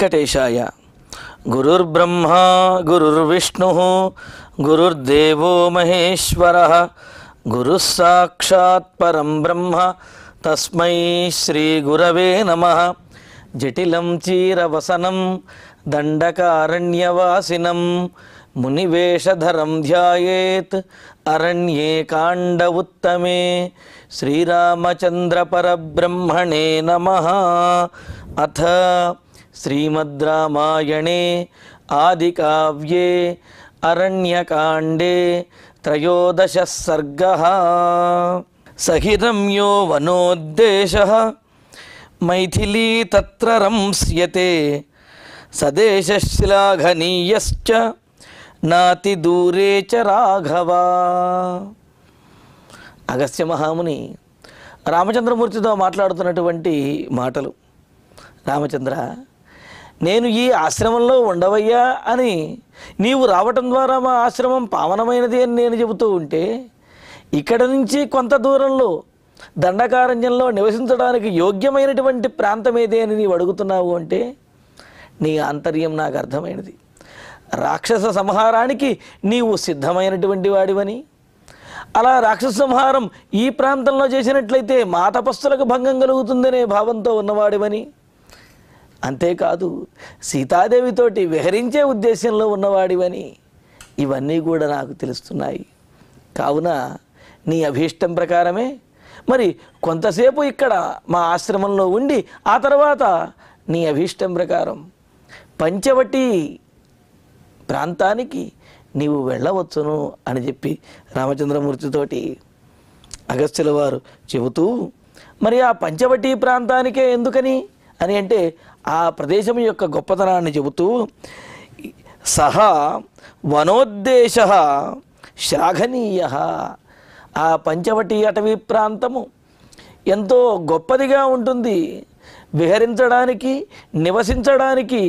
వెంకటేశాయ. గురుర్బ్రహ్మా గురుర్విష్ణుః గురుర్దేవో మహేశ్వరః గురుః సాక్షాత్ పరం బ్రహ్మ తస్మై శ్రీ గురవే నమః. జటిలం చీరవసనం దండకారణ్యవాసినం మునివేషధరం ధ్యాయేత్ అరణ్యే కాండ ఉత్తమే. శ్రీరామచంద్ర పరబ్రహ్మణే నమః. అథ శ్రీమద్ రామాయణే ఆదికావ్యే అరణ్యకాండే త్రయోదశ సర్గః. సహిరమ్యో వనోద్దేశః మైథిలీ తత్ర రంస్యతే సదేశశ్లాఘనీయశ్చ నాతి దూరే చ రాఘవ. అగస్త్య మహాముని రామచంద్రమూర్తితో మాట్లాడుతున్నటువంటి మాటలు. రామచంద్ర, నేను ఈ ఆశ్రమంలో ఉండవయ్యా అని నీవు రావటం ద్వారా మా ఆశ్రమం పావనమైనది అని నేను చెబుతూ ఉంటే, ఇక్కడ నుంచి కొంత దూరంలో దండకారణ్యంలో నివసించడానికి యోగ్యమైనటువంటి ప్రాంతం ఏదే అని నీవు అడుగుతున్నావు అంటే నీ ఆంతర్యం నాకు అర్థమైనది. రాక్షస సంహారానికి నీవు సిద్ధమైనటువంటి వాడివని, అలా రాక్షస సంహారం ఈ ప్రాంతంలో చేసినట్లయితే మా తపస్సులకు భంగం కలుగుతుందనే భావంతో ఉన్నవాడివని, అంతేకాదు సీతాదేవితోటి విహరించే ఉద్దేశంలో ఉన్నవాడివని ఇవన్నీ కూడా నాకు తెలుస్తున్నాయి. కావున నీ అభీష్టం ప్రకారమే మరి కొంతసేపు ఇక్కడ మా ఆశ్రమంలో ఉండి ఆ తర్వాత నీ అభీష్టం ప్రకారం పంచవటి ప్రాంతానికి నీవు వెళ్ళవచ్చును అని చెప్పి రామచంద్రమూర్తితోటి అగస్త్యుల వారు చెబుతూ, మరి ఆ పంచవటి ప్రాంతానికే ఎందుకని అని అంటే ఆ ప్రదేశం యొక్క గొప్పతనాన్ని చెబుతూ, సహా వనోద్దేశ శ్లాఘనీయ, ఆ పంచవటి అటవీ ప్రాంతము ఎంతో గొప్పదిగా ఉంటుంది, విహరించడానికి నివసించడానికి,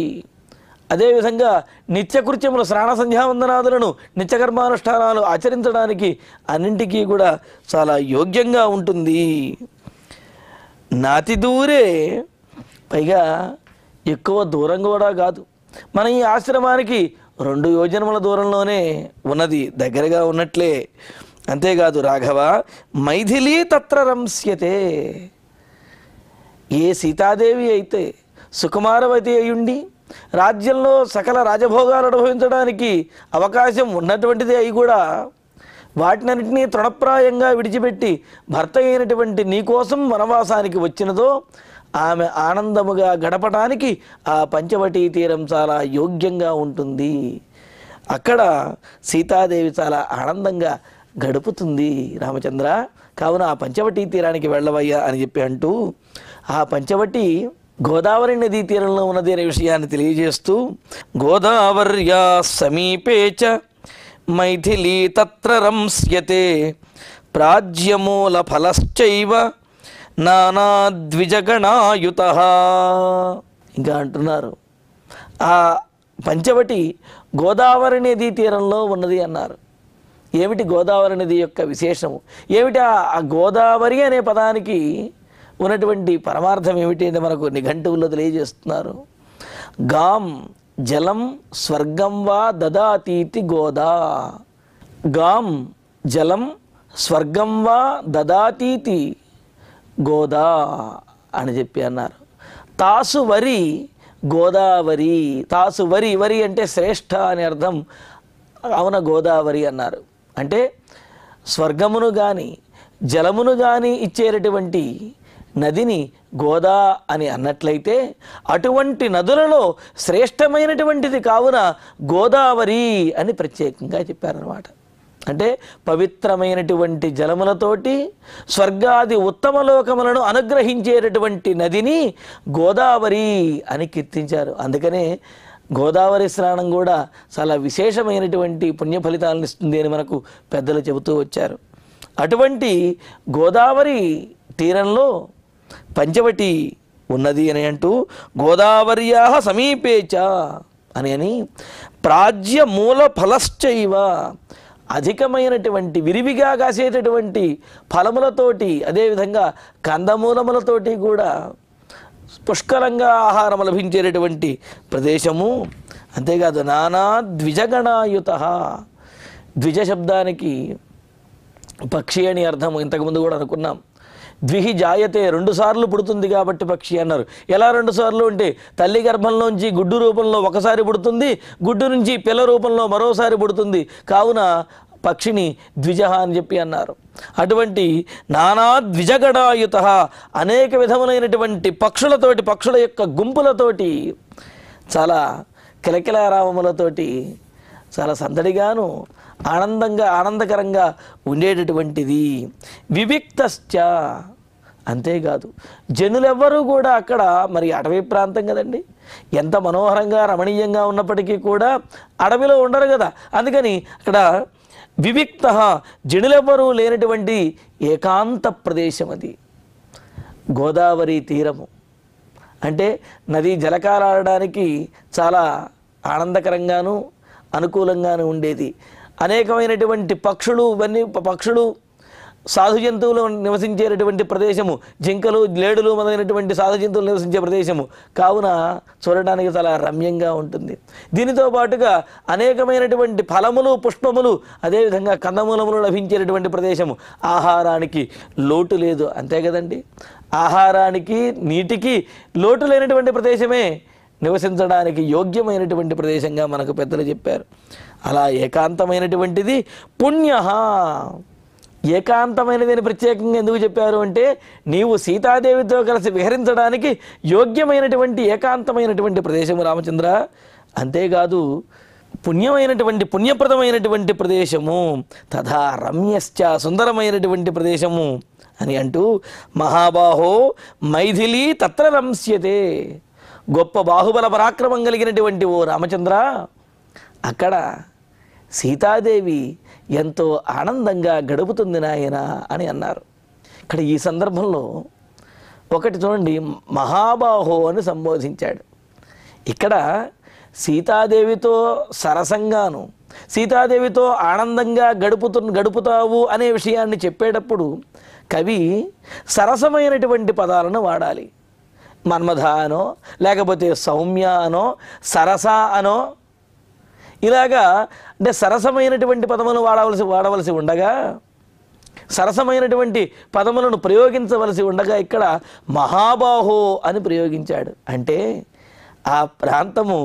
అదేవిధంగా నిత్యకృత్యములు స్నాన సంధ్యావందనాదులను నిత్యకర్మానుష్ఠానాలు ఆచరించడానికి అన్నింటికీ కూడా చాలా యోగ్యంగా ఉంటుంది. నాతి దూరే, పైగా ఎక్కువ దూరం కూడా కాదు, మన ఈ ఆశ్రమానికి 2 యోజనముల దూరంలోనే ఉన్నది, దగ్గరగా ఉన్నట్లే. అంతేకాదు రాఘవ, మైథిలీ తత్ర రంస్యతే. ఏ సీతాదేవి అయితే సుకుమారవతి అయ్యుండి రాజ్యంలో సకల రాజభోగాలు అనుభవించడానికి అవకాశం ఉన్నటువంటిది అయి కూడా వాటినన్నింటినీ తృణప్రాయంగా విడిచిపెట్టి భర్త అయినటువంటి నీకోసం వనవాసానికి వచ్చినదో ఆమె ఆనందముగా గడపడానికి ఆ పంచవటీ తీరం చాలా యోగ్యంగా ఉంటుంది. అక్కడ సీతాదేవి చాలా ఆనందంగా గడుపుతుంది రామచంద్ర. కావున ఆ పంచవటీ తీరానికి వెళ్ళవయ్యా అని చెప్పి అంటూ, ఆ పంచవటి గోదావరి నదీ తీరంలో ఉన్నది అనే విషయాన్ని తెలియజేస్తూ, గోదావర్యా సమీపే చ మైథిలీ తత్ర రంస్యతే ప్రాజ్యమూల ఫలశ్చైవ నానాద్విజగణాయుత. ఇంకా అంటున్నారు, ఆ పంచవటి గోదావరి నదీ తీరంలో ఉన్నది అన్నారు. ఏమిటి గోదావరి నది యొక్క విశేషము ఏమిటి? ఆ గోదావరి అనే పదానికి ఉన్నటువంటి పరమార్థం ఏమిటి అంటే మనకు నిఘంటువుల్లో తెలియజేస్తున్నారు. గాం జలం స్వర్గం వా దదాతీతి గోదా. గాం జలం స్వర్గం వా దదాతీతి గోదా అని చెప్పి అన్నారు. తాసు వరి గోదావరి. తాసు వరి, వరి అంటే శ్రేష్ఠ అని అర్థం. అవున గోదావరి అన్నారు. అంటే స్వర్గమును కానీ జలమును కానీ ఇచ్చేటటువంటి నదిని గోదా అని అన్నట్లయితే అటువంటి నదులలో శ్రేష్టమైనటువంటిది కావున గోదావరి అని ప్రత్యేకంగా చెప్పారన్నమాట. అంటే పవిత్రమైనటువంటి జలములతోటి స్వర్గాది ఉత్తమ లోకములను అనుగ్రహించేటటువంటి నదిని గోదావరి అని కీర్తించారు. అందుకనే గోదావరి స్నానం కూడా చాలా విశేషమైనటువంటి పుణ్య ఫలితాలను ఇస్తుంది అని మనకు పెద్దలు చెబుతూ వచ్చారు. అటువంటి గోదావరి తీరంలో పంచవటి ఉన్నది అని అంటూ, గోదావర్యా సమీపేచ అని ప్రాజ్య మూల ఫలశ్చైవ, అధికమైనటువంటి విరివిగా కాసేటటువంటి ఫలములతోటి, అదేవిధంగా కందమూలములతోటి కూడా పుష్కలంగా ఆహారం లభించేటటువంటి ప్రదేశము. అంతేకాదు నానా ద్విజగణాయుత. ద్విజ శబ్దానికి పక్షి అని అర్థం, ఇంతకుముందు కూడా అనుకున్నాం. ద్విహి జాయతే, 2 సార్లు పుడుతుంది కాబట్టి పక్షి అన్నారు. ఎలా 2 సార్లు అంటే తల్లి గర్భంలోంచి గుడ్డు రూపంలో ఒకసారి పుడుతుంది, గుడ్డు నుంచి పిల్ల రూపంలో మరోసారి పుడుతుంది. కావున పక్షిని ద్విజ అని చెప్పి అన్నారు. అటువంటి నానా ద్విజగణాయుత, అనేక విధములైనటువంటి పక్షులతోటి, పక్షుల యొక్క గుంపులతోటి, చాలా కిలకిలారావములతోటి, చాలా సందడిగాను ఆనందకరంగా ఉండేటటువంటిది. వివిక్తశ్చ, అంతేకాదు జనులెవ్వరూ కూడా అక్కడ, మరి అటవీ ప్రాంతం కదండి, ఎంత మనోహరంగా రమణీయంగా ఉన్నప్పటికీ కూడా అడవిలో ఉండరు కదా. అందుకని అక్కడ వివిక్త, జనులెవ్వరూ లేనటువంటి ఏకాంత ప్రదేశం అది. గోదావరి తీరము అంటే నదీ జలకాలాడడానికి చాలా ఆనందకరంగాను అనుకూలంగాను ఉండేది. అనేకమైనటువంటి పక్షులు, పక్షులు సాధు జంతువులు నివసించేటటువంటి ప్రదేశము, జింకలు, లేడులు మొదలైనటువంటి సాధు జంతువులు నివసించే ప్రదేశము. కావున చూడడానికి చాలా రమ్యంగా ఉంటుంది. దీనితో పాటుగా అనేకమైనటువంటి ఫలములు, పుష్పములు, అదేవిధంగా కందమూలములు లభించేటటువంటి ప్రదేశము. ఆహారానికి లోటు లేదు, అంతే కదండి. ఆహారానికి, నీటికి లోటు లేనటువంటి ప్రదేశమే నివసించడానికి యోగ్యమైనటువంటి ప్రదేశంగా మనకు పెద్దలు చెప్పారు. అలా ఏకాంతమైనటువంటిది పుణ్య. ఏకాంతమైనదని ప్రత్యేకంగా ఎందుకు చెప్పారు అంటే, నీవు సీతాదేవితో కలిసి విహరించడానికి యోగ్యమైనటువంటి ఏకాంతమైనటువంటి ప్రదేశము రామచంద్ర. అంతేకాదు పుణ్యప్రదమైనటువంటి ప్రదేశము. తథా రమ్యశ్చ, సుందరమైనటువంటి ప్రదేశము అని అంటూ, మహాబాహో మైథిలి తత్ర రంస్యతే. గొప్ప బాహుబల పరాక్రమం కలిగినటువంటి ఓ రామచంద్ర, అక్కడ సీతాదేవి ఎంతో ఆనందంగా గడుపుతుంది నాయన అని అన్నారు. ఇక్కడ ఈ సందర్భంలో ఒకటి చూడండి, మహాబాహో అని సంబోధించాడు. ఇక్కడ సీతాదేవితో సరసంగాను, సీతాదేవితో ఆనందంగా గడుపుతావు అనే విషయాన్ని చెప్పేటప్పుడు కవి సరసమైనటువంటి పదాలను వాడాలి. మన్మథ అనో, లేకపోతే సౌమ్య అనో, సరస అనో, ఇలాగా అంటే సరసమైనటువంటి పదములు వాడవలసి ఉండగా, సరసమైనటువంటి పదములను ప్రయోగించవలసి ఉండగా ఇక్కడ మహాబాహో అని ప్రయోగించాడు. అంటే ఆ ప్రాంతము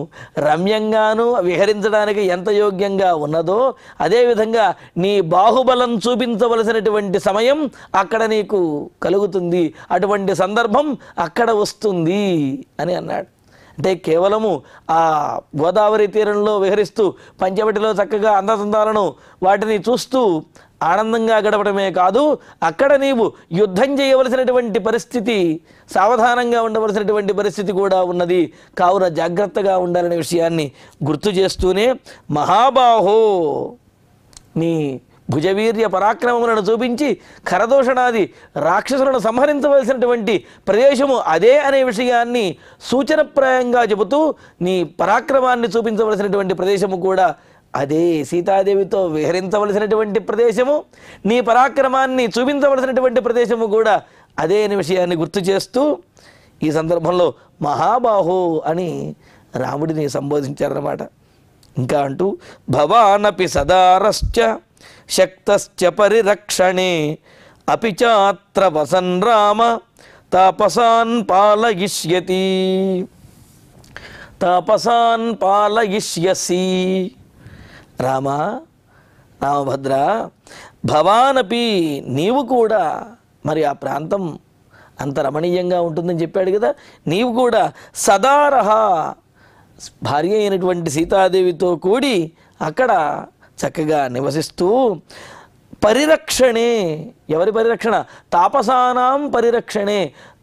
రమ్యంగాను విహరించడానికి ఎంత యోగ్యంగా ఉన్నదో, అదేవిధంగా నీ బాహుబలం చూపించవలసినటువంటి సమయం అక్కడ నీకు కలుగుతుంది, అటువంటి సందర్భం అక్కడ వస్తుంది అని అన్నాడు. అంటే కేవలము ఆ గోదావరి తీరంలో విహరిస్తూ పంచవటిలో చక్కగా అందచందాలను వాటిని చూస్తూ ఆనందంగా గడపడమే కాదు, అక్కడ నీవు యుద్ధం చేయవలసినటువంటి పరిస్థితి, సావధానంగా ఉండవలసినటువంటి పరిస్థితి కూడా ఉన్నది. కావున జాగ్రత్తగా ఉండాలనే విషయాన్ని గుర్తు చేస్తూనే, మహాబాహో నీ భుజవీర్య పరాక్రమములను చూపించి ఖరదూషణాది రాక్షసులను సంహరించవలసినటువంటి ప్రదేశము అదే అనే విషయాన్ని సూచనప్రాయంగా చెబుతూ, నీ పరాక్రమాన్ని చూపించవలసినటువంటి ప్రదేశము కూడా అదే, సీతాదేవితో విహరించవలసినటువంటి ప్రదేశము, నీ పరాక్రమాన్ని చూపించవలసినటువంటి ప్రదేశము కూడా అదే అనే విషయాన్ని గుర్తు చేస్తూ ఈ సందర్భంలో మహాబాహో అని రాముడిని సంబోధించారన్నమాట. ఇంకా అంటూ, భవానపి సదారశ్చ శక్తశ్చ పరిరక్షణే అపి చాత్ర వసన్ రామ తాపసాన్ పాలయిష్యతి తాపసాన్ పాలయిష్యసి. రామభద్ర, భవానపి నీవు కూడా, మరి ఆ ప్రాంతం అంత రమణీయంగా ఉంటుందని చెప్పాడు కదా, నీవు కూడా సదారహ భార్య అయినటువంటి సీతాదేవితో కూడి అక్కడ చక్కగా నివసిస్తూ, పరిరక్షణే, ఎవరి పరిరక్షణ? తాపసానాం పరిరక్షణే.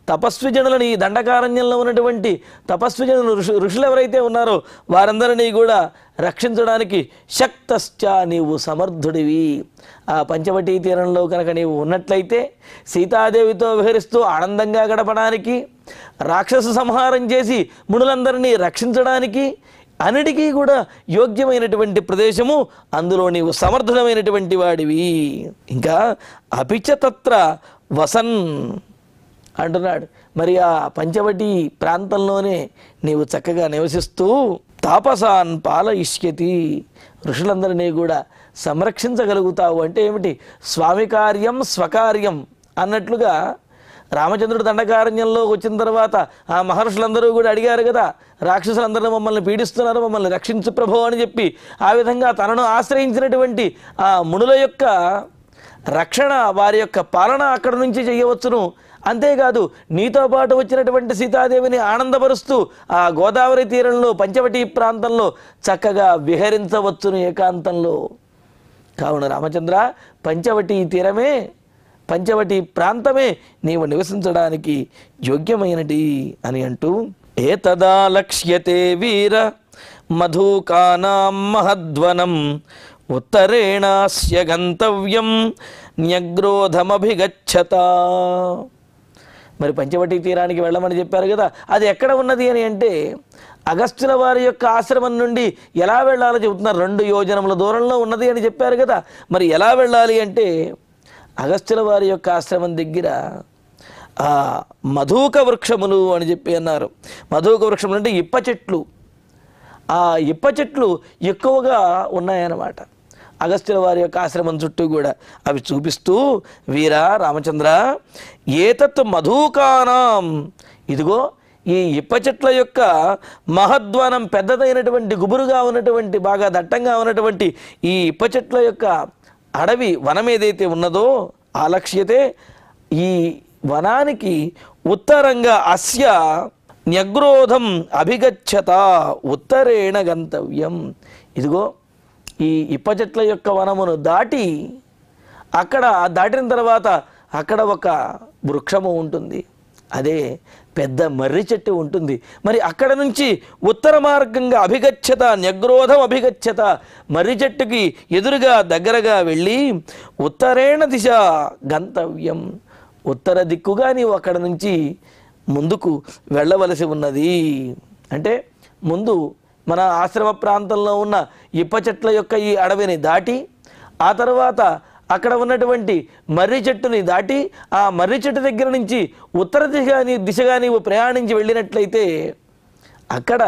తపస్విజనులని, దండకారణ్యంలో ఉన్నటువంటి తపస్విజనులు, ఋషులు ఎవరైతే ఉన్నారో వారందరినీ కూడా రక్షించడానికి శక్తశ్చ, నీవు సమర్థుడివి. ఆ పంచవటీ తీరంలో కనుక నీవు ఉన్నట్లయితే సీతాదేవితో విహరిస్తూ ఆనందంగా గడపడానికి, రాక్షస సంహారం చేసి మునులందరినీ రక్షించడానికి, అన్నిటికీ కూడా యోగ్యమైనటువంటి ప్రదేశము, అందులో నీవు సమర్థుడమైనటువంటి వాడివి. ఇంకా అపిచ తత్ర వసన్, అంటున్నాడు. మరి ఆ పంచవటి ప్రాంతంలోనే నీవు చక్కగా నివసిస్తూ తాపసాన్ పాలయిష్యతి, ఋషులందరినీ కూడా సంరక్షించగలుగుతావు. అంటే ఏమిటి? స్వామి కార్యం స్వకార్యం అన్నట్లుగా రామచంద్రుడు దండకారణ్యంలో వచ్చిన తర్వాత ఆ మహర్షులందరూ కూడా అడిగారు కదా, రాక్షసులందరూ మమ్మల్ని పీడిస్తున్నారు, మమ్మల్ని రక్షించు ప్రభు అని చెప్పి ఆ విధంగా తనను ఆశ్రయించినటువంటి ఆ మునుల యొక్క రక్షణ, వారి యొక్క పాలన అక్కడ నుంచి చేయవచ్చును. అంతేకాదు నీతో పాటు వచ్చినటువంటి సీతాదేవిని ఆనందపరుస్తూ ఆ గోదావరి తీరంలో పంచవటి ప్రాంతంలో చక్కగా విహరించవచ్చును ఏకాంతంలో. కావున రామచంద్ర, పంచవటి తీరమే, పంచవటి ప్రాంతమే నీవు నివసించడానికి యోగ్యమైనది అని అంటూ, ఏతదా లక్ష్యతే వీర మధుకానాం మహద్వనం ఉత్తరేణాస్య గంతవ్యం న్యగ్రోధమభిగచ్చత. మరి పంచవటి తీరానికి వెళ్ళమని చెప్పారు కదా, అది ఎక్కడ ఉన్నది అని అంటే అగస్త్యుల వారి యొక్క ఆశ్రమం నుండి ఎలా వెళ్ళాలో చెబుతున్నారు. 2 యోజనముల దూరంలో ఉన్నది అని చెప్పారు కదా. మరి ఎలా వెళ్ళాలి అంటే అగస్త్యుల వారి యొక్క ఆశ్రమం దగ్గర ఆ మధుక వృక్షములు అని చెప్పి అన్నారు. మధుక వృక్షములు అంటే ఇప్ప చెట్లు. ఆ ఇప్ప చెట్లు ఎక్కువగా ఉన్నాయన్నమాట అగస్త్యుల వారి యొక్క ఆశ్రమం చుట్టూ కూడా. అవి చూపిస్తూ, వీరా రామచంద్ర, ఏతత్ మధుకానాం, ఇదిగో ఈ ఇప్ప చెట్ల యొక్క మహద్వనం, పెద్దదైనటువంటి గుబురుగా ఉన్నటువంటి బాగా దట్టంగా ఉన్నటువంటి ఈ ఇప్ప చెట్ల యొక్క అడవి వనం ఏదైతే ఉన్నదో ఆలక్ష్యతే, ఈ వనానికి ఉత్తరంగా అస్య న్యగ్రోధం అభిగచ్చత ఉత్తరేణ గంతవ్యం. ఇదిగో ఈ ఇప్ప చెట్ల యొక్క వనమును దాటి అక్కడ దాటిన తర్వాత అక్కడ ఒక వృక్షము ఉంటుంది, అదే పెద్ద మర్రి చెట్టు ఉంటుంది. మరి అక్కడ నుంచి ఉత్తర మార్గంగా అభిగచ్చత, న్యగ్రోధం అభిగచ్చత, మర్రి చెట్టుకి ఎదురుగా దగ్గరగా వెళ్ళి ఉత్తరేణ దిశ గంతవ్యం, ఉత్తర దిక్కుగా నీవు అక్కడ నుంచి ముందుకు వెళ్ళవలసి ఉన్నది. అంటే ముందు మన ఆశ్రమ ప్రాంతంలో ఉన్న ఇప్ప చెట్ల యొక్క ఈ అడవిని దాటి ఆ తర్వాత అక్కడ ఉన్నటువంటి మర్రి చెట్టుని దాటి ఆ మర్రి చెట్టు దగ్గర నుంచి ఉత్తర దిశగా నీవు ప్రయాణించి వెళ్ళినట్లయితే అక్కడ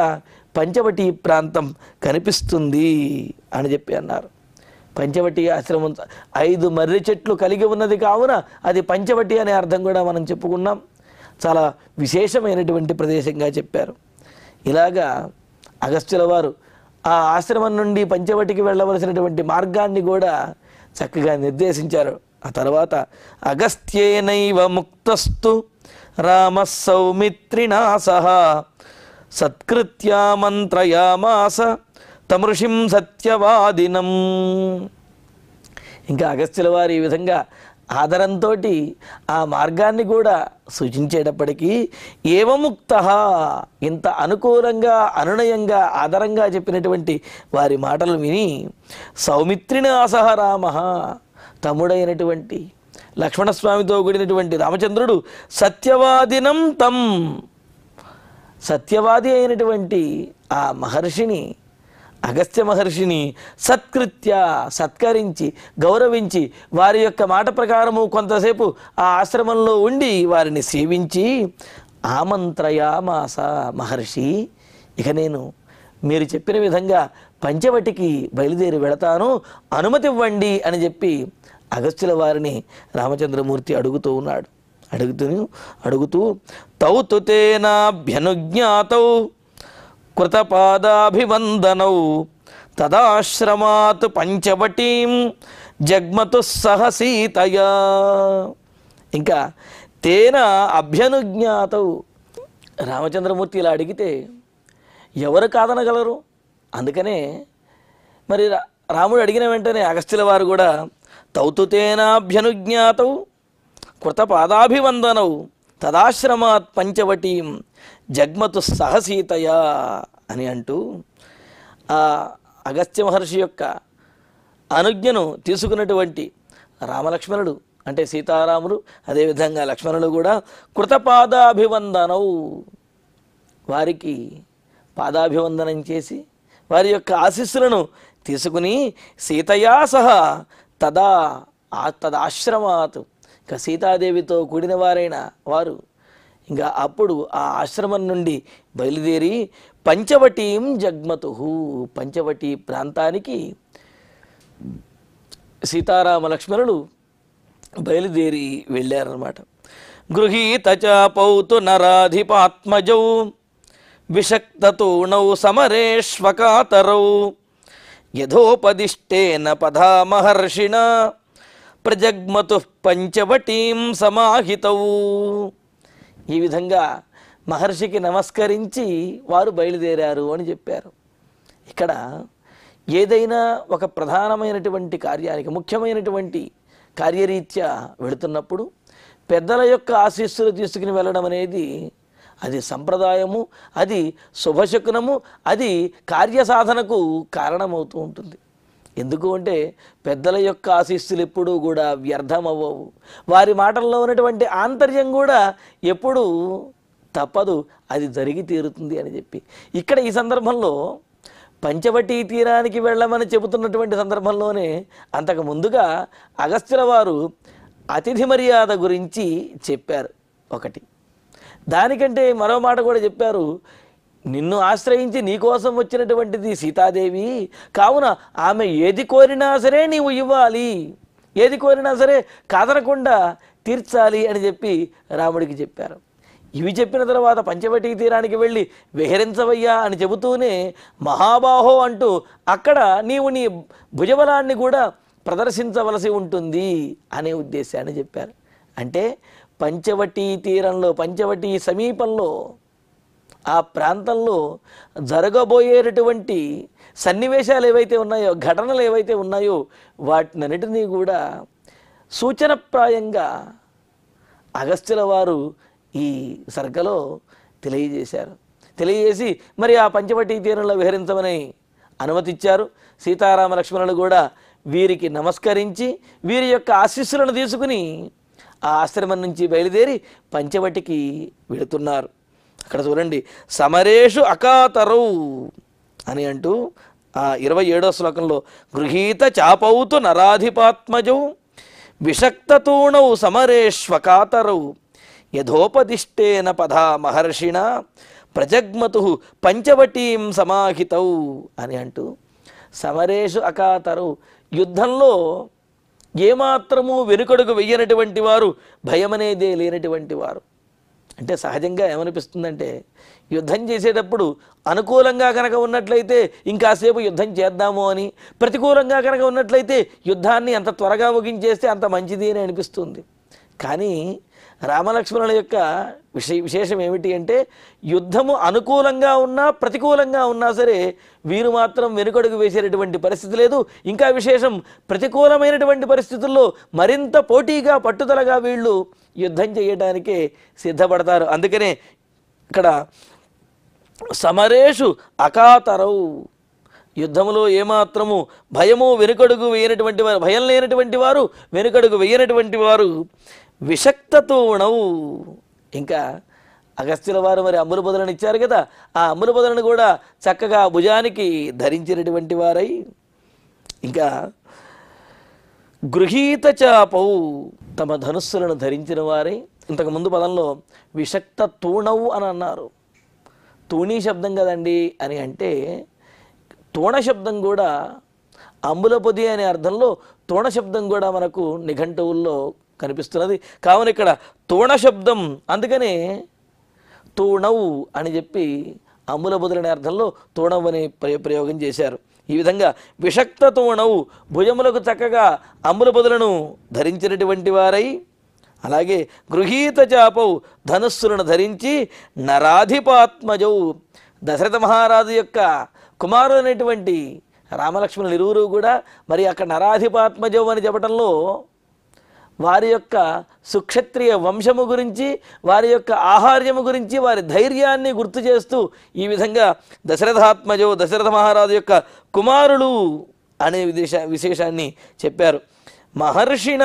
పంచవటి ప్రాంతం కనిపిస్తుంది అని చెప్పి అన్నారు. పంచవటి ఆశ్రమం 5 మర్రి చెట్లు కలిగి ఉన్నది కావున అది పంచవటి అనే అర్థం కూడా మనం చెప్పుకున్నాం. చాలా విశేషమైనటువంటి ప్రదేశంగా చెప్పారు. ఇలాగా అగస్త్యుల వారు ఆ ఆశ్రమం నుండి పంచవటికి వెళ్ళవలసినటువంటి మార్గాన్ని కూడా చక్కగా నిర్దేశించారు. ఆ తర్వాత అగస్త్యేనైవ ముక్తస్తు రామ సౌమిత్రిణా సహ సత్కృత్యా మంత్రయామాస తమృషిం సత్యవాదినం. ఇంకా అగస్త్యుల వారు ఈ విధంగా ఆదరంతో ఆ మార్గాన్ని కూడా సూచించేటప్పటికీ ఏవముక్త, ఇంత అనుకూలంగా అనునయంగా ఆదరంగా చెప్పినటువంటి వారి మాటలు విని సౌమిత్రిని ఆసహ రామ, తమ్ముడైనటువంటి లక్ష్మణస్వామితో కూడినటువంటి రామచంద్రుడు సత్యవాదినం తం, సత్యవాది అయినటువంటి ఆ మహర్షిని, అగస్త్య మహర్షిని సత్కృత్య, సత్కరించి గౌరవించి వారి యొక్క మాట ప్రకారము కొంతసేపు ఆ ఆశ్రమంలో ఉండి వారిని సేవించి ఆమంత్రయామాస, మహర్షి ఇక నేను మీరు చెప్పిన విధంగా పంచవటికి బయలుదేరి వెళతాను, అనుమతి ఇవ్వండి అని చెప్పి అగస్త్యుల వారిని రామచంద్రమూర్తి అడుగుతూ ఉన్నాడు. అడుగుతూ తౌతు తేనాభ్యనుజ్ఞాతౌ కృతపాదాభివందనౌ తదాశ్రమాత్ పంచవటీం జగ్మతు సహ సీతయా. ఇంకా తేన అభ్యనుజ్ఞాతౌ, రామచంద్రమూర్తి ఇలా అడిగితే ఎవరు కాదనగలరు? అందుకనే మరి రాముడు అడిగిన వెంటనే అగస్త్యుల వారు కూడా తౌతు తేనాభ్యనుజ్ఞాతౌ కృతపాదాభివందనౌ తదాశ్రమాత్ పంచవటీం జగ్మతు సహసీతయా అని అంటూ ఆ అగస్త్య మహర్షి యొక్క అనుజ్ఞను తీసుకున్నటువంటి రామలక్ష్మణుడు అంటే సీతారాములు, అదేవిధంగా లక్ష్మణుడు కూడా కృతపాదాభివందనౌ, వారికి పాదాభివందనం చేసి వారి యొక్క ఆశీస్సులను తీసుకుని సీతయా సహా తదాశ్రమాత్, ఇక సీతాదేవితో కూడిన వారైన వారు ఇంకా అప్పుడు ఆ ఆశ్రమం నుండి బయలుదేరి పంచవటీం జగ్మతు, పంచవటి ప్రాంతానికి సీతారామ లక్ష్మణులు బయలుదేరి వెళ్ళారన్నమాట. గృహీత చాపౌతు నరాధిపాత్మజౌ విషక్తతూణౌ సమరేష్వకాతరౌ యథోపదిష్టేన పదా మహర్షిణ ప్రజగ్మతు పంచవటీం సమాహితౌ. ఈ విధంగా మహర్షికి నమస్కరించి వారు బయలుదేరారు అని చెప్పారు. ఇక్కడ ఏదైనా ఒక ప్రధానమైనటువంటి కార్యానికి, ముఖ్యమైనటువంటి కార్యరీత్యా వెళుతున్నప్పుడు పెద్దల యొక్క ఆశీస్సులు తీసుకుని వెళ్ళడం అనేది అది సంప్రదాయము, అది శుభశకునము, అది కార్యసాధనకు కారణమవుతూ ఉంటుంది. ఎందుకు అంటే పెద్దల యొక్క ఆశీస్సులు ఎప్పుడూ కూడా వ్యర్థమవ్వవు. వారి మాటల్లో ఉన్నటువంటి ఆంతర్యం కూడా ఎప్పుడూ తప్పదు, అది జరిగి తీరుతుంది అని చెప్పి ఇక్కడ ఈ సందర్భంలో పంచవటీ తీరానికి వెళ్ళమని చెబుతున్నటువంటి సందర్భంలోనే అంతకు ముందుగా అగస్త్యుల వారు అతిథి మర్యాద గురించి చెప్పారు ఒకటి. దానికంటే మరో మాట కూడా చెప్పారు, నిన్ను ఆశ్రయించి నీకోసం వచ్చినటువంటిది సీతాదేవి, కావున ఆమె ఏది కోరినా సరే నీవు ఇవ్వాలి, ఏది కోరినా సరే కాదనకుండా తీర్చాలి అని చెప్పి రాముడికి చెప్పారు. ఇవి చెప్పిన తర్వాత పంచవటీ తీరానికి వెళ్ళి విహరించవయ్యా అని చెబుతూనే మహాబాహో అంటూ అక్కడ నీవు నీ భుజబలాన్ని కూడా ప్రదర్శించవలసి ఉంటుంది అనే ఉద్దేశాన్ని చెప్పారు. అంటే పంచవటీ తీరంలో, పంచవటీ సమీపంలో, ఆ ప్రాంతంలో జరగబోయేటటువంటి సన్నివేశాలు ఏవైతే ఉన్నాయో, ఘటనలు ఏవైతే ఉన్నాయో వాటినన్నిటినీ కూడా సూచనప్రాయంగా అగస్త్యుల వారు ఈ సర్గలో తెలియజేశారు. తెలియజేసి మరి ఆ పంచవటీ తీరంలో విహరించమని అనుమతిచ్చారు. సీతారామ లక్ష్మణులు కూడా వీరికి నమస్కరించి వీరి యొక్క ఆశీస్సులను తీసుకుని ఆ ఆశ్రమం నుంచి బయలుదేరి పంచవటికి వెళుతున్నారు. అక్కడ చూడండి, సమరేషు అకాతరౌ అని అంటూ ఆ 27వ శ్లోకంలో గృహీత చాపౌతు నరాధిపాత్మజౌ విషక్తతూణౌ సమరేష్వకాతరౌ యథోపదిష్టేన పదా మహర్షిణ ప్రజగ్మతు పంచవటీం సమాహితౌ అని అంటూ సమరేషు అకాతరౌ, యుద్ధంలో ఏమాత్రము వెనుకడుగు వెయ్యనటువంటి వారు, భయమనేదే లేనటువంటి వారు. అంటే సహజంగా ఏమనిపిస్తుందంటే యుద్ధం చేసేటప్పుడు అనుకూలంగా కనుక ఉన్నట్లయితే ఇంకాసేపు యుద్ధం చేద్దాము అని, ప్రతికూలంగా కనుక ఉన్నట్లయితే యుద్ధాన్ని అంత త్వరగా ముగించేస్తే అంత మంచిది అని అనిపిస్తుంది. కానీ రామలక్ష్మణుల యొక్క విశేషం ఏమిటి అంటే యుద్ధము అనుకూలంగా ఉన్నా ప్రతికూలంగా ఉన్నా సరే వీరు మాత్రం వెనుకడుగు వేసేటటువంటి పరిస్థితి లేదు. ఇంకా విశేషం, ప్రతికూలమైనటువంటి పరిస్థితుల్లో మరింత పోటీగా పట్టుదలగా వీళ్ళు యుద్ధం చేయడానికే సిద్ధపడతారు. అందుకనే ఇక్కడ సమరేషు అకాతరౌ, యుద్ధములో ఏమాత్రము భయము వెనుకడుగు వేయనటువంటి వారు, భయం లేనటువంటి వారు, వెనుకడుగు వేయనటువంటి వారు విషక్తతూణౌ. ఇంకా అగస్త్యుల వారు మరి అమ్ముల పొదలను ఇచ్చారు కదా, ఆ అమ్ముల పొదలను కూడా చక్కగా భుజానికి ధరించినటువంటి వారై, ఇంకా గృహీత చాపౌ, తమ ధనుస్సులను ధరించిన వారై. ఇంతకుముందు పదంలో విషక్త తూణౌ అని అన్నారు. తూణీ శబ్దం కదండి అని అంటే తూణ శబ్దం కూడా అంబుల పొది అనే అర్థంలో తూణ శబ్దం కూడా మనకు నిఘంటువుల్లో కనిపిస్తున్నది. కావున ఇక్కడ తూణ శబ్దం, అందుకనే తూణౌ అని చెప్పి అమ్ముల బొదులనే అర్థంలో తూణవు అనే ప్రయోగం చేశారు. ఈ విధంగా విషక్త తూణౌ, భుజములకు చక్కగా అమ్ముల బొదులను ధరించినటువంటి వారై, అలాగే గృహీత చాపౌ, ధనుస్సులను ధరించి నరాధిపాత్మజౌ, దశరథ మహారాజు యొక్క కుమారులు అనేటువంటి రామలక్ష్మణులు ఇరువురు కూడా మరి అక్కడ నరాధిపాత్మజౌ అని చెప్పడంలో వారి యొక్క సుక్షత్రియ వంశము గురించి, వారి యొక్క ఆహార్యము గురించి, వారి ధైర్యాన్ని గుర్తు చేస్తూ ఈ విధంగా దశరథాత్మజో, దశరథ మహారాజు యొక్క కుమారులు అనే విశేషాన్ని చెప్పారు. మహర్షిణ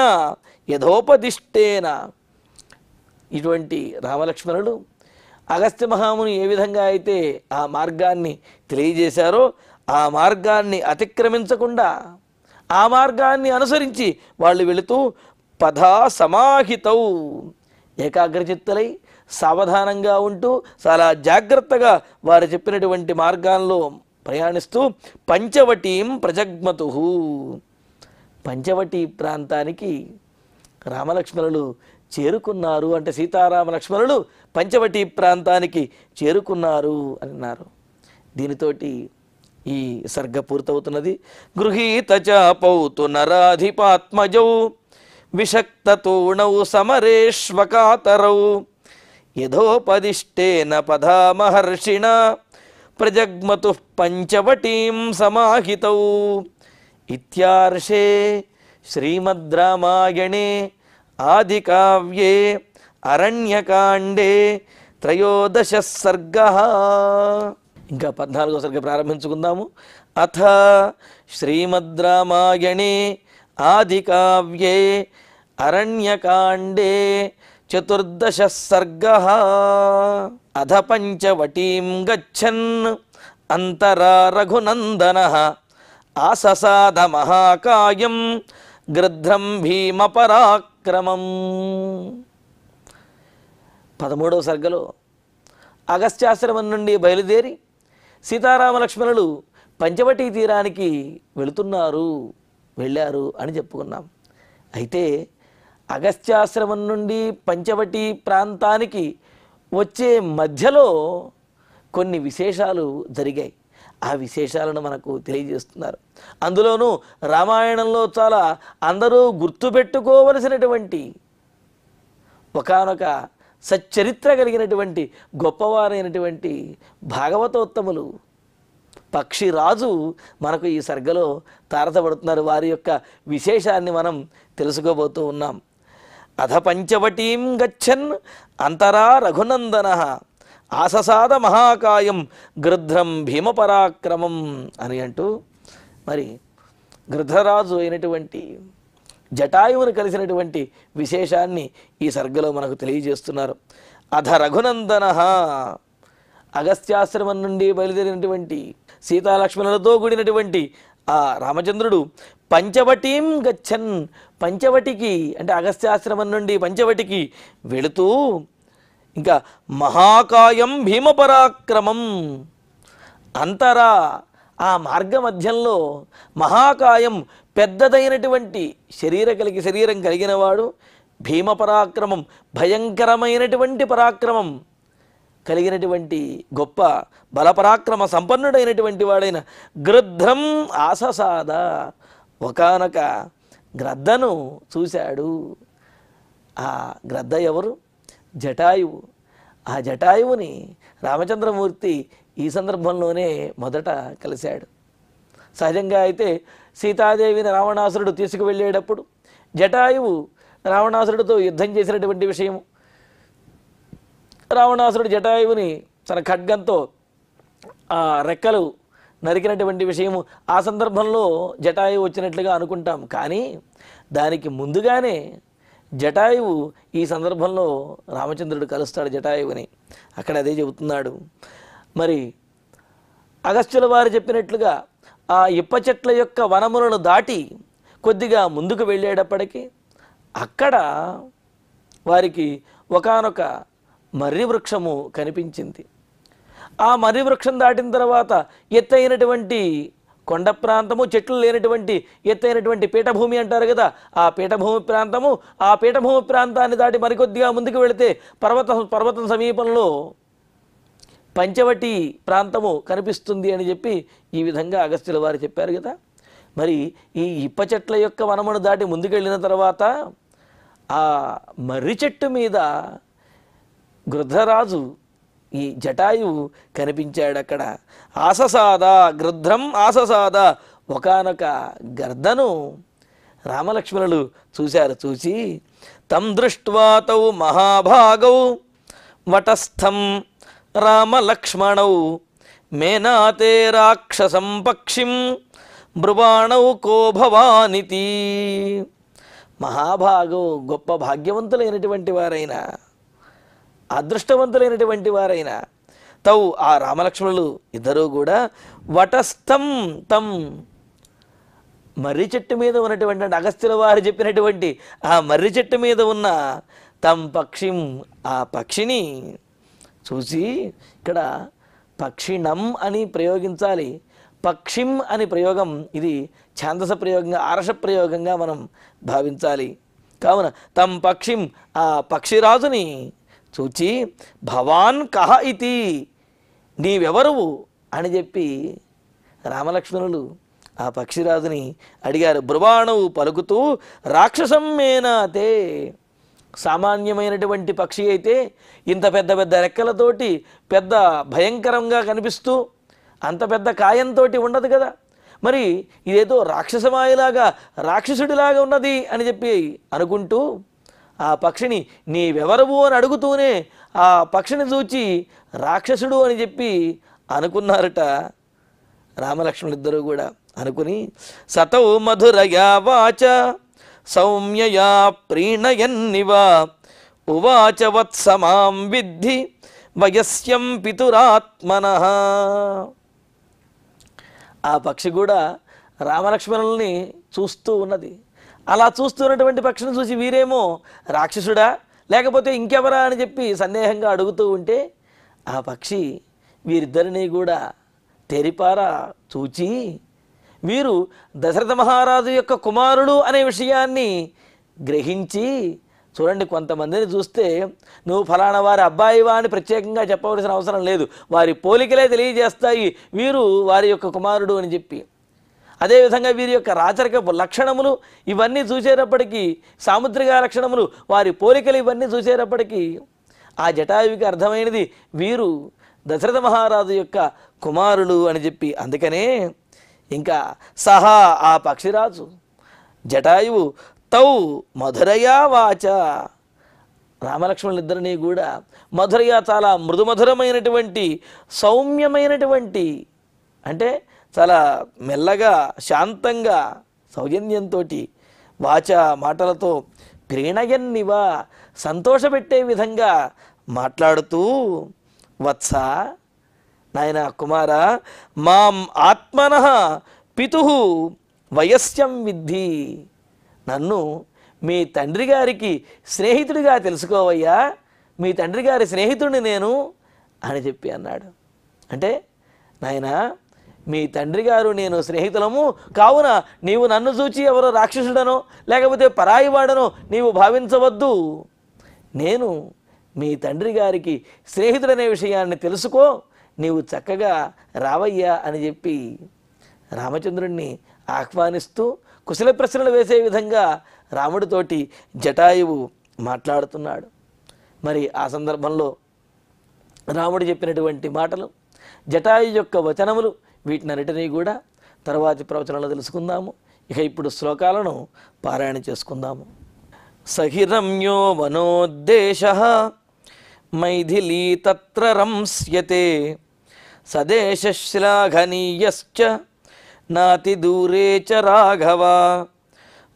యథోపదిష్టేన, ఇటువంటి రామలక్ష్మణులు అగస్త్య మహాముని ఏ విధంగా అయితే ఆ మార్గాన్ని తెలియజేశారో ఆ మార్గాన్ని అతిక్రమించకుండా ఆ మార్గాన్ని అనుసరించి వాళ్ళు వెళుతూ పదా సమాహితౌ, ఏకాగ్రచిత్తులై సావధానంగా ఉంటూ చాలా జాగ్రత్తగా వారు చెప్పినటువంటి మార్గాల్లో ప్రయాణిస్తూ పంచవటీం ప్రజగ్మతు, పంచవటి ప్రాంతానికి రామలక్ష్మణులు చేరుకున్నారు. అంటే సీతారామ లక్ష్మణులు పంచవటి ప్రాంతానికి చేరుకున్నారు అన్నారు. దీనితోటి ఈ సర్గ పూర్తవుతున్నది. గృహీత చాపౌతు నరాధిపాత్మజౌ విషక్తతూణౌ సమరేష్వకాతరౌ యథోపదిష్టేన పదామహర్షిణ ప్రజగ్మతు పంచవటీం సమాహితౌ. ఇత్యార్షే శ్రీమద్ రామాయణే ఆదికావ్యే అరణ్యకాండే 13వ సర్గః. ఇంకా 14వ సర్గ ప్రారంభించుకుందాము. అథ శ్రీమద్ రామాయణే ఆదికావ్యే అరణ్యకాండే 14వ సర్గః. అథ పంచవటీం గచ్చన్ అంతరా రఘునందనః ఆససాద మహాకాయం గృధ్రం భీమపరాక్రమం. 13వ సర్గలో అగస్త్యాశ్రమం నుండి బయలుదేరి సీతారామ లక్ష్మణులు పంచవటీ తీరానికి వెళ్ళారు అని చెప్పుకున్నాం. అయితే అగస్త్యాశ్రమం నుండి పంచవటీ ప్రాంతానికి వచ్చే మధ్యలో కొన్ని విశేషాలు జరిగాయి. ఆ విశేషాలను మనకు తెలియజేస్తున్నారు. అందులోనూ రామాయణంలో చాలా అందరూ గుర్తుపెట్టుకోవలసినటువంటి ఒకానొక సచ్చరిత్ర కలిగినటువంటి గొప్పవారైనటువంటి భాగవతోత్తములు పక్షిరాజు మనకు ఈ సర్గలో తారసపడుతున్నారు. వారి యొక్క విశేషాన్ని మనం తెలుసుకోబోతూ ఉన్నాం. అథ పంచవటీం గచ్చన్ అంతరా రఘునందనః ఆససాద మహాకాయం గృధ్రం భీమపరాక్రమం అని అంటూ మరి గృధ్రరాజు అయినటువంటి జటాయువును కలిసినటువంటి విశేషాన్ని ఈ సర్గలో మనకు తెలియజేస్తున్నారు. అథ రఘునందనః, అగస్త్యాశ్రమం నుండి బయలుదేరినటువంటి సీతాలక్ష్మణులతో కూడినటువంటి ఆ రామచంద్రుడు పంచవటీం గచ్చన్, పంచవటికి అంటే అగస్త్యాశ్రమం నుండి పంచవటికి వెళుతూ ఇంకా మహాకాయం భీమపరాక్రమం అంతరా, ఆ మార్గ మధ్యంలో మహాకాయం పెద్దదైనటువంటి శరీరం కలిగినవాడు, భీమపరాక్రమం భయంకరమైనటువంటి పరాక్రమం కలిగినటువంటి గొప్ప బలపరాక్రమ సంపన్నుడైనటువంటి వాడైన గృధ్రం ఆససాద, ఒకానొక గ్రద్దను చూశాడు. ఆ గ్రద్ద ఎవరు? జటాయువు. ఆ జటాయువుని రామచంద్రమూర్తి ఈ సందర్భంలోనే మొదట కలిశాడు. సహజంగా అయితే సీతాదేవిని రావణాసురుడు తీసుకువెళ్ళేటప్పుడు జటాయువు రావణాసురుడితో యుద్ధం చేసినటువంటి విషయము, రావణాసురుడు జటాయువుని తన ఖడ్గంతో ఆ రెక్కలు నరికినటువంటి విషయము ఆ సందర్భంలో జటాయువు వచ్చినట్లుగా అనుకుంటాం. కానీ దానికి ముందుగానే జటాయువు ఈ సందర్భంలో రామచంద్రుడు కలుస్తాడు జటాయువుని. అక్కడ అదే చెబుతున్నాడు. మరి అగస్త్యుల వారు చెప్పినట్లుగా ఆ ఇప్ప చెట్ల యొక్క వనములను దాటి కొద్దిగా ముందుకు వెళ్ళేటప్పటికీ అక్కడ వారికి ఒకానొక మర్రి వృక్షము కనిపించింది. ఆ మర్రి వృక్షం దాటిన తర్వాత ఎత్తైనటువంటి కొండ ప్రాంతము, చెట్లు లేనటువంటి ఎత్తైనటువంటి పీఠభూమి అంటారు కదా, ఆ పీఠభూమి ప్రాంతము, ఆ పీఠభూమి ప్రాంతాన్ని దాటి మరికొద్దిగా ముందుకు వెళితే పర్వతం సమీపంలో పంచవటి ప్రాంతము కనిపిస్తుంది అని చెప్పి ఈ విధంగా అగస్త్యుల వారు చెప్పారు కదా. మరి ఈ ఇప్ప చెట్ల యొక్క వనమును దాటి ముందుకెళ్ళిన తర్వాత ఆ మర్రి చెట్టు మీద గృధ్రరాజు ఈ జటాయువు కనిపించాడు. అక్కడ ఆససాద, గృధ్రం ఆససాద, ఒకానొక గర్దను రామలక్ష్మణులు చూశారు. చూసి తం దృష్ట్వా తౌ మహాభాగౌ వటస్థం రామలక్ష్మణౌ మేనాతే రాక్షసం పక్షిం బ్రువాణౌ కో భవానితి. మహాభాగౌ, గొప్ప భాగ్యవంతులైనటువంటి వారైన, అదృష్టవంతులైనటువంటి వారైన తౌ, ఆ రామలక్ష్మణులు ఇద్దరూ కూడా వటస్థం తం, మర్రి చెట్టు మీద ఉన్నటువంటి అగస్త్యుల వారు చెప్పినటువంటి ఆ మర్రి చెట్టు మీద ఉన్న తం పక్షిం ఆ పక్షిని చూసి, ఇక్కడ పక్షిణం అని ప్రయోగించాలి, పక్షిం అని ప్రయోగం ఇది ఛాందస ప్రయోగంగా ఆర్ష ప్రయోగంగా మనం భావించాలి. కావున తం పక్షిం ఆ పక్షిరాజుని చూచి భవాన్ కహ ఇతి నీవెవరువు అని చెప్పి రామలక్ష్మణులు ఆ పక్షిరాజుని అడిగారు. బ్రువాణవు పలుకుతూ రాక్షసం మేనాతే, సామాన్యమైనటువంటి పక్షి అయితే ఇంత పెద్ద పెద్ద రెక్కలతోటి పెద్ద భయంకరంగా కనిపిస్తూ అంత పెద్ద కాయంతో ఉండదు కదా, మరి ఇదేదో రాక్షసమాయలాగా రాక్షసుడిలాగా ఉన్నది అని చెప్పి అనుకుంటూ ఆ పక్షిని నీవెవరవు అని అడుగుతూనే ఆ పక్షిని చూచి రాక్షసుడు అని చెప్పి అనుకున్నారట రామలక్ష్మణులిద్దరూ కూడా. అనుకుని సతౌ మధురయా వాచ సౌమ్యయా ప్రీణయన్నివ ఉవాచ వత్సమాం విద్ధి వయస్యం పితురాత్మనః. ఆ పక్షి కూడా రామలక్ష్మణుల్ని చూస్తూ ఉన్నది. అలా చూస్తున్నటువంటి పక్షిని చూసి వీరేమో రాక్షసుడా లేకపోతే ఇంకెవరా అని చెప్పి సందేహంగా అడుగుతూ ఉంటే ఆ పక్షి వీరిద్దరినీ కూడా తెరిపారా చూచి వీరు దశరథ మహారాజు యొక్క కుమారుడు అనే విషయాన్ని గ్రహించి, చూడండి కొంతమందిని చూస్తే నువ్వు ఫలానా వారి అబ్బాయివా అని ప్రత్యేకంగా చెప్పవలసిన అవసరం లేదు, వారి పోలికలే తెలియజేస్తాయి వీరు వారి యొక్క కుమారుడు అని చెప్పి. అదేవిధంగా వీరి యొక్క రాచరిక లక్షణములు ఇవన్నీ చూసేటప్పటికీ, సాముద్రిక లక్షణములు వారి పోలికలు ఇవన్నీ చూసేటప్పటికీ ఆ జటాయువుకి అర్థమైనది వీరు దశరథ మహారాజు యొక్క కుమారులు అని చెప్పి. అందుకనే ఇంకా సహా ఆ పక్షిరాజు జటాయువు తౌ మధురయా వాచ, రామలక్ష్మణులిద్దరినీ కూడా మధురయా చాలా మృదుమధురమైనటువంటి సౌమ్యమైనటువంటి అంటే చాలా మెల్లగా శాంతంగా సౌజన్యంతో వాచ మాటలతో ప్రీణయన్నివ సంతోషపెట్టే విధంగా మాట్లాడుతూ వత్స నాయన కుమార మాం ఆత్మనః పితుః వయస్యం విద్ధి, నన్ను మీ తండ్రి గారికి స్నేహితుడిగా తెలుసుకోవయ్యా, మీ తండ్రి గారి స్నేహితుడిని నేను అని చెప్పి అన్నాడు. అంటే నాయన మీ తండ్రి గారు నేను స్నేహితులము కావున నీవు నన్ను చూచి ఎవరో రాక్షసుడనో లేకపోతే పరాయివాడనో నీవు భావించవద్దు, నేను మీ తండ్రి గారికి స్నేహితుడనే విషయాన్ని తెలుసుకో, నీవు చక్కగా రావయ్యా అని చెప్పి రామచంద్రుణ్ణి ఆహ్వానిస్తూ కుశల ప్రశ్నలు వేసే విధంగా రాముడితోటి జటాయువు మాట్లాడుతున్నాడు. మరి ఆ సందర్భంలో రాముడు చెప్పినటువంటి మాటలు, జటాయు యొక్క వచనములు, వీటినన్నిటినీ కూడా తర్వాతి ప్రవచనంలో తెలుసుకుందాము. ఇక ఇప్పుడు శ్లోకాలను పారాయణ చేసుకుందాము. సహిరమ్యో వనోద్దేశః మైథిలీ తత్ర రంస్యతే సదేశశ్లాఘనీయశ్చ నాతి దూరే చ రాఘవ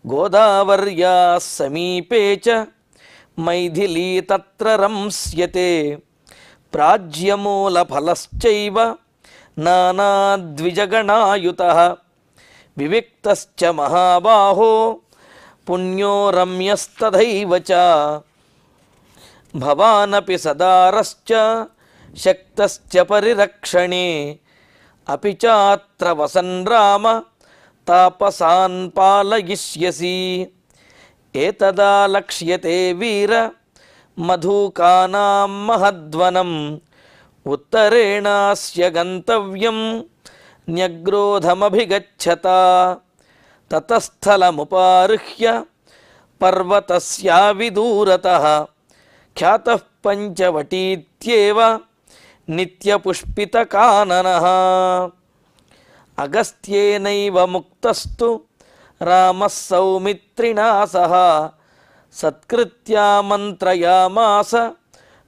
గోదావర్యా సమీపే చ మైథిలీ తత్ర రంస్యతే ప్రాజ్యమూలఫలశ్చైవ నానాద్విజగణాయుతః వివిక్తశ్చ మహాబాహో పుణ్యో రమ్యస్తథైవ చ భవానపి సదారశ్చ శక్తశ్చ పరిరక్షణే అపి చాత్ర వసన్ రామ తాపసాన్ పాలయిష్యసి ఏతదా లక్ష్యతే వీర మధుకానాం మహద్వనం ఉత్తరేణాస్య గంతవ్యం న్యగ్రోధమభిగచ్చత తతస్థలముపారుహ్య పర్వతస్యావిదూరతః ఖ్యాతః పంచవటీత్యేవ నిత్యపుష్పితకాననః అగస్త్యేనైవ ముక్తస్తు రామः సౌమిత్రిణా సహ సత్కృత్యా మంత్రయామాస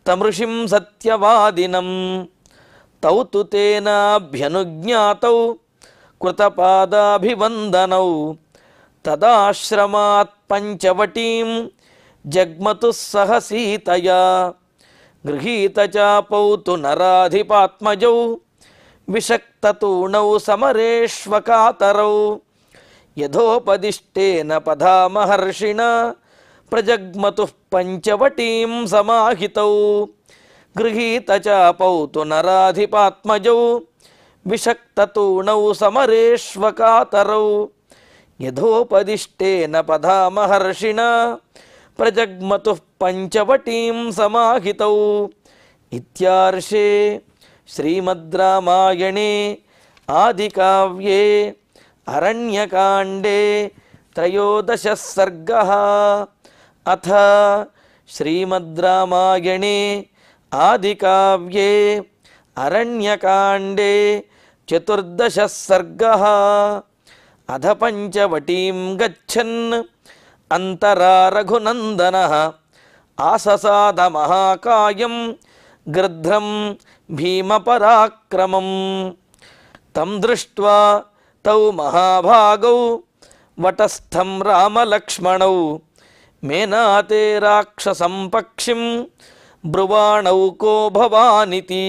తమృషిం సత్యవాదినం తౌ తు తేనాభ్యనుజ్ఞాతౌ కృతపాదాభివందనౌ తదాశ్రమాత్ పంచవటీం జగ్మతు సహ సీతయా గృహీత చాపౌ తు నరాధిపాత్మజౌ విషక్తతూణౌ సమరేష్వకాతరౌ యథోపదిష్టేన పదామహర్షిణా ప్రజగ్మతుః పంచవటీం సమాహితౌ గృహీత చాపౌ తు నరాధిపాత్మజౌ విషక్తతూణౌ సమరేష్వకాతరౌ యథోపదిష్టేన పదామహర్షిణా ప్రజగ్మతుః పంచవటీం సమాహితౌ ఇత్యార్షే శ్రీమద్ రామాయణే ఆదికావ్యే అరణ్యకాండే త్రయోదశः సర్గः. అథ శ్రీమద్ రామాయణే ఆదికావ్యే అరణ్యకాండే చతుర్దశः సర్గः. అథ పంచవటీం గచ్చన్ అంతరా రఘునందనః ఆససాద మహాకాయం గృధ్రం భీమపరాక్రమం. తం దృష్ట్వా తౌ మహాభాగౌ వటస్థం రామలక్ష్మణౌ మేనాతే రాక్షసం పక్షిం బ్రువాణౌ కో భవానితి.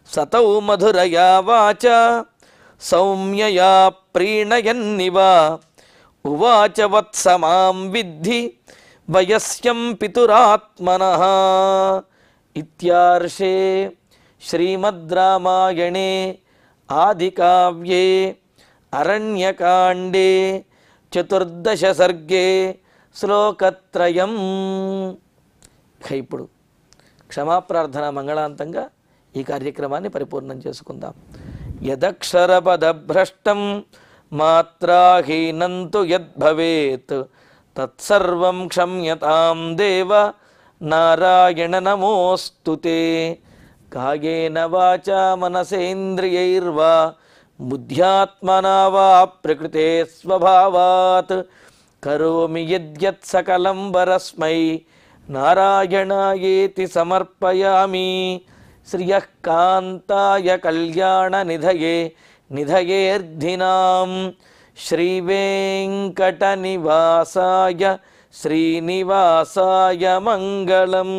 సతౌ మధురయా వాచ సౌమ్యయా ప్రీణయన్నివ ఉవాచ వత్స మాం విద్ధి వయస్యం పితురాత్మనః. ఇత్యార్షే శ్రీమద్ రామాయణే ఆదికావ్యే అరణ్యకాండే చతుర్దశ సర్గే శ్లోకత్రయం. ఇప్పుడు క్షమాప్రార్థన మంగళాంతంగా ఈ కార్యక్రమాన్ని పరిపూర్ణం చేసుకుందాం. యదక్షరపదభ్రష్టం మాత్రాహీనం తు యద్భవేత్ తత్సర్వం క్షమ్యతాం దేవ నారాయణ నమోస్తుతే. కాయేన వాచా మనసేంద్రియైర్వా బుద్ధ్యాత్మనా వా ప్రకృతే స్వభావాత్ కరోమి యద్యత్ సకలం వరస్మై నారాయణాయేతి సమర్పయామి. శ్రియః కాంతాయ కళ్యాణ నిధయే నిధయేర్ధినాం శ్రీవేంకట నివాసాయ శ్రీనివాసాయ మంగళం.